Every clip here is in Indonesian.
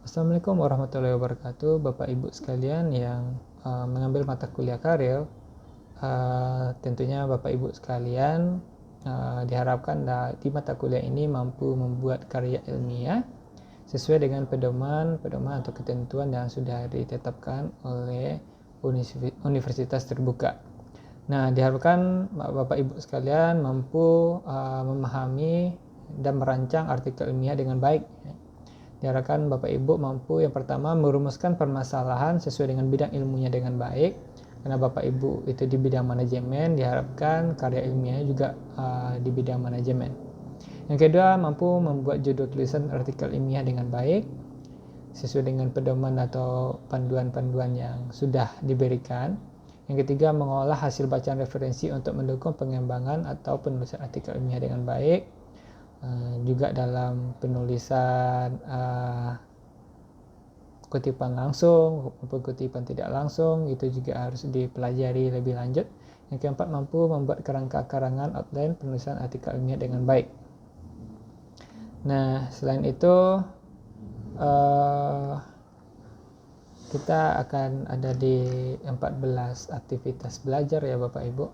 Assalamualaikum warahmatullahi wabarakatuh, Bapak Ibu sekalian yang mengambil mata kuliah karir. Tentunya Bapak Ibu sekalian diharapkan di mata kuliah ini mampu membuat karya ilmiah sesuai dengan pedoman atau ketentuan yang sudah ditetapkan oleh universitas terbuka. Nah, diharapkan Bapak Ibu sekalian mampu memahami dan merancang artikel ilmiah dengan baik. Diharapkan Bapak Ibu mampu yang pertama merumuskan permasalahan sesuai dengan bidang ilmunya dengan baik. Karena Bapak Ibu itu di bidang manajemen, diharapkan karya ilmiahnya juga di bidang manajemen. Yang kedua, mampu membuat judul tulisan artikel ilmiah dengan baik sesuai dengan pedoman atau panduan-panduan yang sudah diberikan. Yang ketiga, mengolah hasil bacaan referensi untuk mendukung pengembangan atau penulisan artikel ilmiah dengan baik. Juga dalam penulisan kutipan langsung maupun kutipan tidak langsung itu juga harus dipelajari lebih lanjut. Yang keempat, mampu membuat kerangka karangan outline penulisan artikel ilmiah dengan baik. Nah, selain itu kita akan ada di 14 aktivitas belajar ya Bapak Ibu,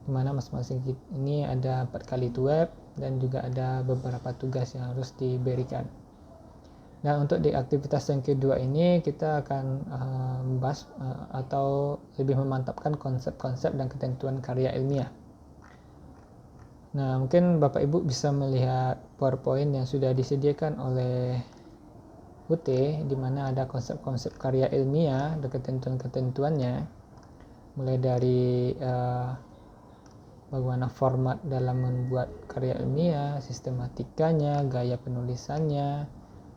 di mana masing-masing ini ada 4 kali web dan juga ada beberapa tugas yang harus diberikan. Nah, untuk di aktivitas yang kedua ini kita akan membahas atau lebih memantapkan konsep-konsep dan ketentuan karya ilmiah. Nah, mungkin Bapak Ibu bisa melihat PowerPoint yang sudah disediakan oleh UT, di mana ada konsep-konsep karya ilmiah dan ketentuan-ketentuannya, mulai dari bagaimana format dalam membuat karya ilmiah, sistematikanya, gaya penulisannya,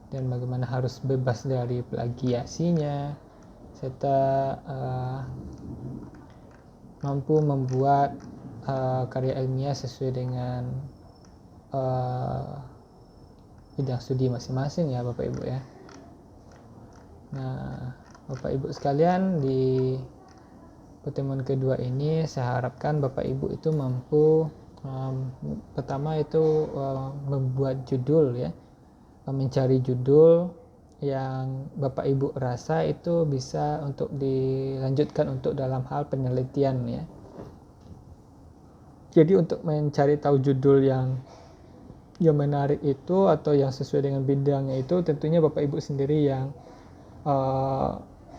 dan bagaimana harus bebas dari plagiasinya, serta mampu membuat karya ilmiah sesuai dengan bidang studi masing-masing ya Bapak Ibu ya. Nah, Bapak Ibu sekalian, di pertemuan kedua ini saya harapkan Bapak Ibu itu mampu pertama itu membuat judul ya, mencari judul yang Bapak Ibu rasa itu bisa untuk dilanjutkan untuk dalam hal penelitian ya. Jadi untuk mencari tahu judul yang menarik itu atau yang sesuai dengan bidangnya itu tentunya Bapak Ibu sendiri yang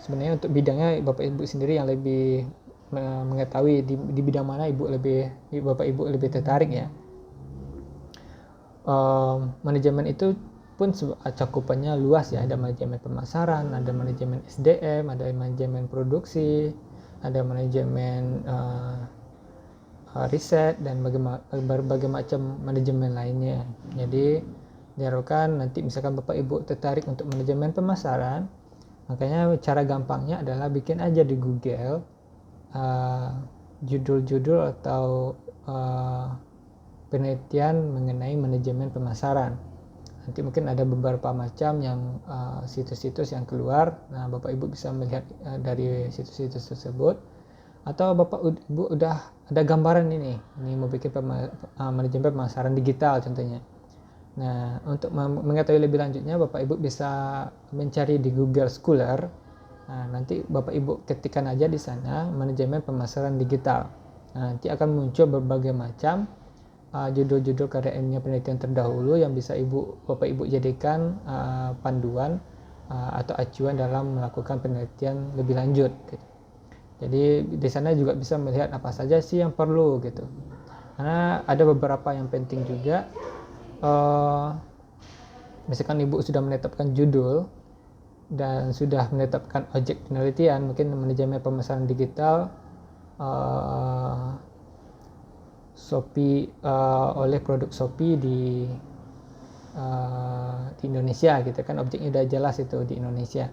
sebenarnya untuk bidangnya Bapak Ibu sendiri yang lebih mengetahui di bidang mana Bapak Ibu lebih tertarik ya. Manajemen itu pun cakupannya luas ya, ada manajemen pemasaran, ada manajemen SDM, ada manajemen produksi, ada manajemen riset dan berbagai macam manajemen lainnya. Jadi diharapkan nanti misalkan Bapak Ibu tertarik untuk manajemen pemasaran, makanya cara gampangnya adalah bikin aja di Google judul-judul atau penelitian mengenai manajemen pemasaran. Nanti mungkin ada beberapa macam yang situs-situs yang keluar. Nah, Bapak Ibu bisa melihat dari situs-situs tersebut. Atau Bapak Ibu udah ada gambaran ini mau bikin manajemen pemasaran digital contohnya. Nah, untuk mengetahui lebih lanjutnya Bapak Ibu bisa mencari di Google Scholar. Nah, nanti Bapak Ibu ketikkan aja di sana manajemen pemasaran digital. Nah, nanti akan muncul berbagai macam judul-judul karya ilmiah penelitian terdahulu yang bisa Bapak Ibu jadikan panduan atau acuan dalam melakukan penelitian lebih lanjut gitu. Jadi di sana juga bisa melihat apa saja sih yang perlu gitu. Karena ada beberapa yang penting juga. Misalkan Ibu sudah menetapkan judul dan sudah menetapkan objek penelitian, mungkin manajemen pemasaran digital Shopee oleh produk Shopee di Indonesia gitu kan, objeknya udah jelas itu di Indonesia.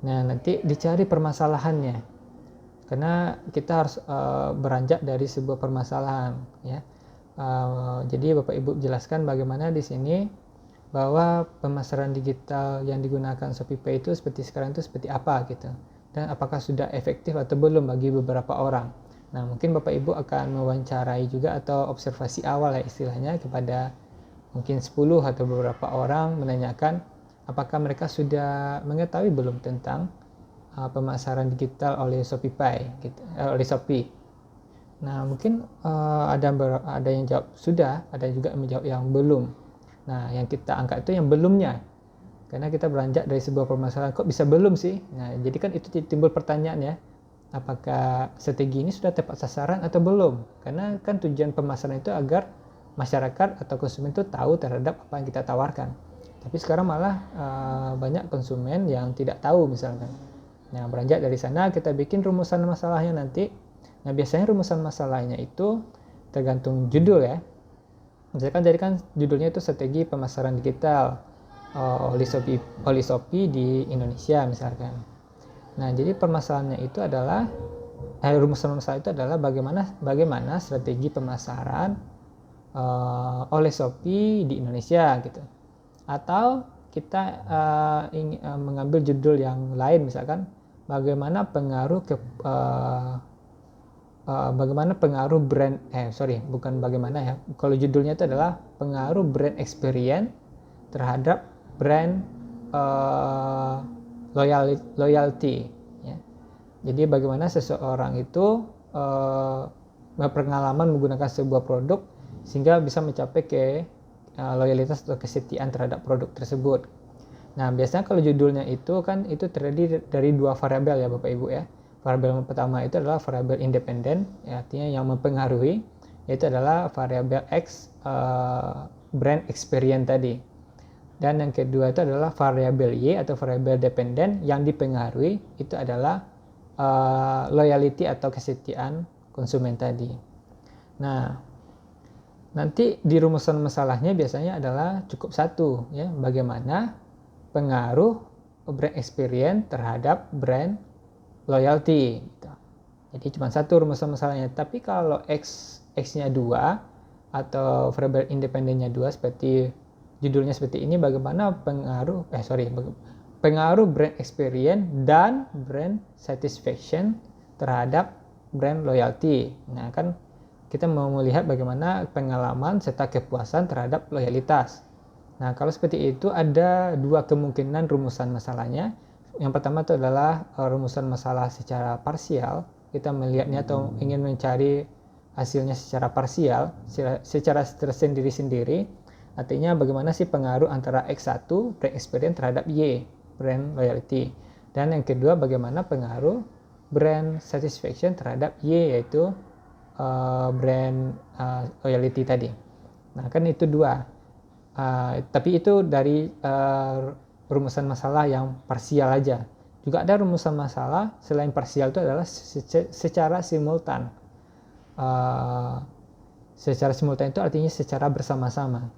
Nah, nanti dicari permasalahannya, karena kita harus beranjak dari sebuah permasalahan ya. Jadi Bapak Ibu jelaskan bagaimana di sini bahwa pemasaran digital yang digunakan ShopeePay itu seperti sekarang itu seperti apa gitu, dan apakah sudah efektif atau belum bagi beberapa orang. Nah, mungkin Bapak Ibu akan mewawancarai juga atau observasi awal ya istilahnya kepada mungkin 10 atau beberapa orang, menanyakan apakah mereka sudah mengetahui belum tentang pemasaran digital oleh Shopify gitu, oleh Shopee. Nah, mungkin ada yang jawab sudah, ada juga yang menjawab yang belum. Nah, yang kita angkat itu yang belumnya. Karena kita beranjak dari sebuah permasalahan, kok bisa belum sih? Nah, jadi kan itu timbul pertanyaan ya, apakah strategi ini sudah tepat sasaran atau belum? Karena kan tujuan pemasaran itu agar masyarakat atau konsumen itu tahu terhadap apa yang kita tawarkan. Tapi sekarang malah banyak konsumen yang tidak tahu misalkan. Nah, beranjak dari sana kita bikin rumusan masalahnya nanti. Nah, biasanya rumusan masalahnya itu tergantung judul ya. Misalkan jadi kan judulnya itu strategi pemasaran digital oleh Shopee di Indonesia misalkan. Nah, jadi permasalahannya itu adalah rumusan masalah itu adalah bagaimana strategi pemasaran oleh Shopee di Indonesia gitu. Atau kita ingin mengambil judul yang lain misalkan bagaimana pengaruh brand bukan bagaimana ya, kalau judulnya itu adalah pengaruh brand experience terhadap brand loyalty ya. Jadi bagaimana seseorang itu berpengalaman menggunakan sebuah produk sehingga bisa mencapai ke loyalitas atau kesetiaan terhadap produk tersebut. Nah, biasanya kalau judulnya itu kan itu terdiri dari dua variabel ya Bapak Ibu ya. Variabel yang pertama itu adalah variabel independen, ya, artinya yang mempengaruhi, yaitu adalah variabel X brand experience tadi. Dan yang kedua itu adalah variabel Y atau variabel dependen yang dipengaruhi itu adalah loyalty atau kesetiaan konsumen tadi. Nah, nanti di rumusan masalahnya biasanya adalah cukup satu ya, bagaimana pengaruh brand experience terhadap brand loyalty gitu. Jadi cuma satu rumusan masalahnya. Tapi kalau X-nya 2 atau variabel independennya 2 seperti judulnya seperti ini, bagaimana pengaruh brand experience dan brand satisfaction terhadap brand loyalty. Nah, kan kita mau melihat bagaimana pengalaman serta kepuasan terhadap loyalitas. Nah, kalau seperti itu ada dua kemungkinan rumusan masalahnya. Yang pertama itu adalah rumusan masalah secara parsial. Kita melihatnya atau ingin mencari hasilnya secara parsial, secara tersendiri-sendiri. Artinya bagaimana sih pengaruh antara X1, brand experience terhadap Y, brand loyalty. Dan yang kedua bagaimana pengaruh brand satisfaction terhadap Y, yaitu brand loyalty tadi. Nah, kan itu dua. Tapi itu dari rumusan masalah yang parsial aja. Juga ada rumusan masalah selain parsial itu adalah secara simultan. Secara simultan itu artinya secara bersama-sama.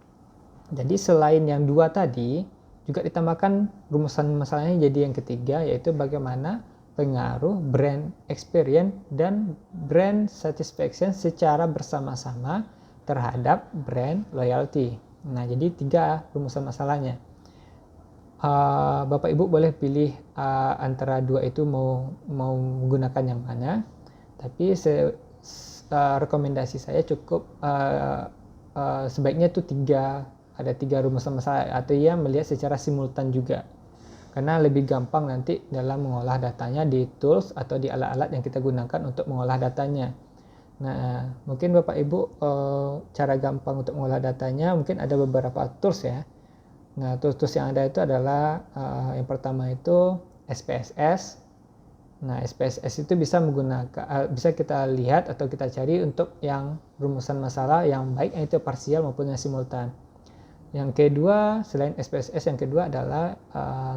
Jadi selain yang dua tadi, juga ditambahkan rumusan masalahnya jadi yang ketiga, yaitu bagaimana pengaruh brand experience dan brand satisfaction secara bersama-sama terhadap brand loyalty. Nah, jadi 3 rumusan masalahnya. Bapak Ibu boleh pilih antara 2 itu mau menggunakan yang mana. Tapi rekomendasi saya cukup sebaiknya itu ada 3 rumusan masalah, atau ya melihat secara simultan juga. Karena lebih gampang nanti dalam mengolah datanya di tools atau di alat-alat yang kita gunakan untuk mengolah datanya. Nah, mungkin Bapak Ibu cara gampang untuk mengolah datanya mungkin ada beberapa tools ya. Nah, tools yang ada itu adalah yang pertama itu SPSS. Nah, SPSS itu bisa bisa kita lihat atau kita cari untuk yang rumusan masalah yang baik itu parsial maupun yang simultan. Yang kedua, selain SPSS, yang kedua adalah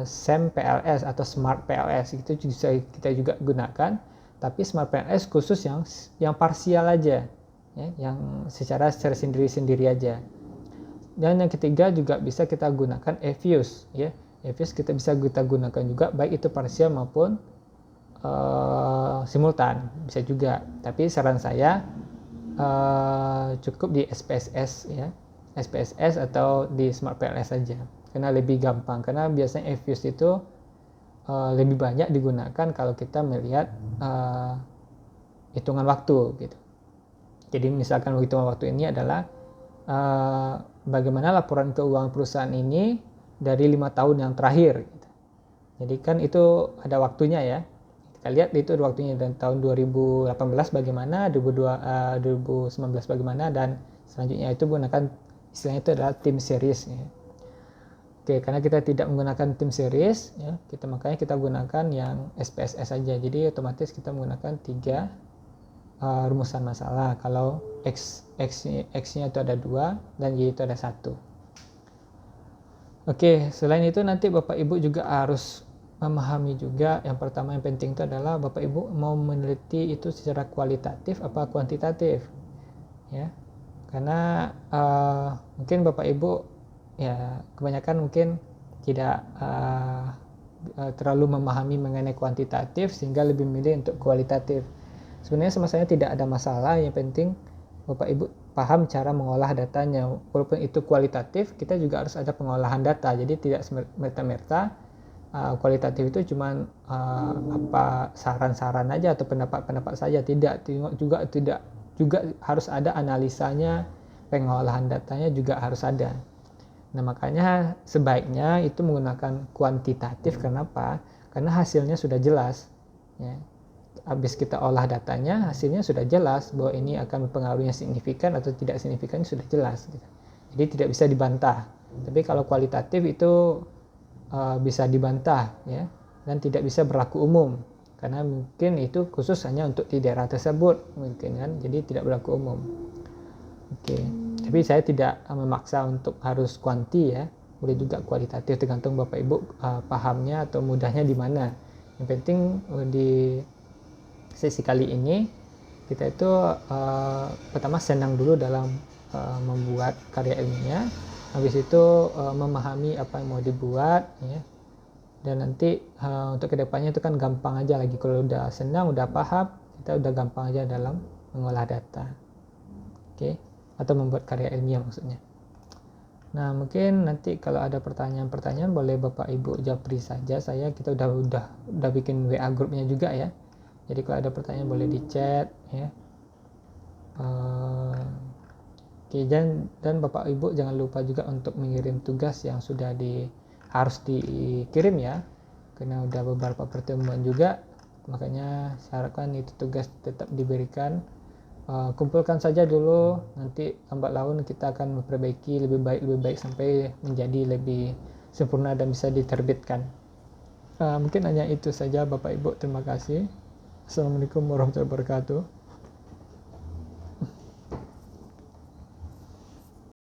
SEM-PLS atau Smart PLS. Itu bisa kita juga gunakan, tapi Smart PLS khusus yang parsial aja, ya, yang secara sendiri-sendiri aja. Dan yang ketiga juga bisa kita gunakan eFuse, ya. eFuse kita bisa kita gunakan juga baik itu parsial maupun simultan, bisa juga. Tapi saran saya cukup di SPSS ya. SPSS atau di Smart PLS saja, karena lebih gampang. Karena biasanya eFuse itu lebih banyak digunakan kalau kita melihat hitungan waktu gitu. Jadi misalkan hitungan waktu ini adalah bagaimana laporan keuangan perusahaan ini dari 5 tahun yang terakhir gitu. Jadi kan itu ada waktunya ya. Kita lihat itu waktunya, dan tahun 2018 bagaimana, 2019 bagaimana, dan selanjutnya itu menggunakan istilahnya itu adalah tim series ya. Oke, karena kita tidak menggunakan tim series ya, makanya kita gunakan yang SPSS saja. Jadi otomatis kita menggunakan 3 rumusan masalah. Kalau X-nya itu ada 2 dan Y itu ada 1. Oke, selain itu nanti Bapak Ibu juga harus memahami juga, yang pertama yang penting itu adalah Bapak Ibu mau meneliti itu secara kualitatif apa kuantitatif ya. Karena mungkin Bapak Ibu ya kebanyakan mungkin tidak terlalu memahami mengenai kuantitatif sehingga lebih memilih untuk kualitatif. Sebenarnya sama saya tidak ada masalah, yang penting Bapak Ibu paham cara mengolah datanya. Walaupun itu kualitatif, kita juga harus ada pengolahan data. Jadi tidak merta-merta kualitatif itu cuma saran-saran aja atau pendapat-pendapat saja. Tidak harus ada analisanya, pengolahan datanya juga harus ada. Nah, makanya sebaiknya itu menggunakan kuantitatif. Kenapa? Karena hasilnya sudah jelas ya. Habis kita olah datanya, hasilnya sudah jelas bahwa ini akan mempengaruhinya signifikan atau tidak signifikan, sudah jelas gitu. Jadi tidak bisa dibantah. Tapi kalau kualitatif itu bisa dibantah ya, dan tidak bisa berlaku umum karena mungkin itu khusus hanya untuk di daerah tersebut mungkin kan, jadi tidak berlaku umum. Oke. Tapi saya tidak memaksa untuk harus kuanti ya, boleh juga kualitatif, tergantung Bapak Ibu pahamnya atau mudahnya di mana. Yang penting di sesi kali ini kita itu pertama senang dulu dalam membuat karya ilmiah. Habis itu memahami apa yang mau dibuat ya. Dan nanti untuk kedepannya itu kan gampang aja lagi, kalau udah senang, udah paham, kita udah gampang aja dalam mengolah data. Oke, atau membuat karya ilmiah maksudnya. Nah, mungkin nanti kalau ada pertanyaan-pertanyaan boleh Bapak Ibu japri saja saya. Kita udah bikin WA grupnya juga ya. Jadi kalau ada pertanyaan boleh di chat ya. Oke, dan Bapak Ibu jangan lupa juga untuk mengirim tugas yang sudah harus dikirim ya, karena udah beberapa pertemuan juga, makanya saya harapkan itu tugas tetap diberikan. Kumpulkan saja dulu, nanti lambat laun kita akan memperbaiki lebih baik sampai menjadi lebih sempurna dan bisa diterbitkan. Mungkin hanya itu saja Bapak Ibu, terima kasih. Assalamualaikum warahmatullahi wabarakatuh.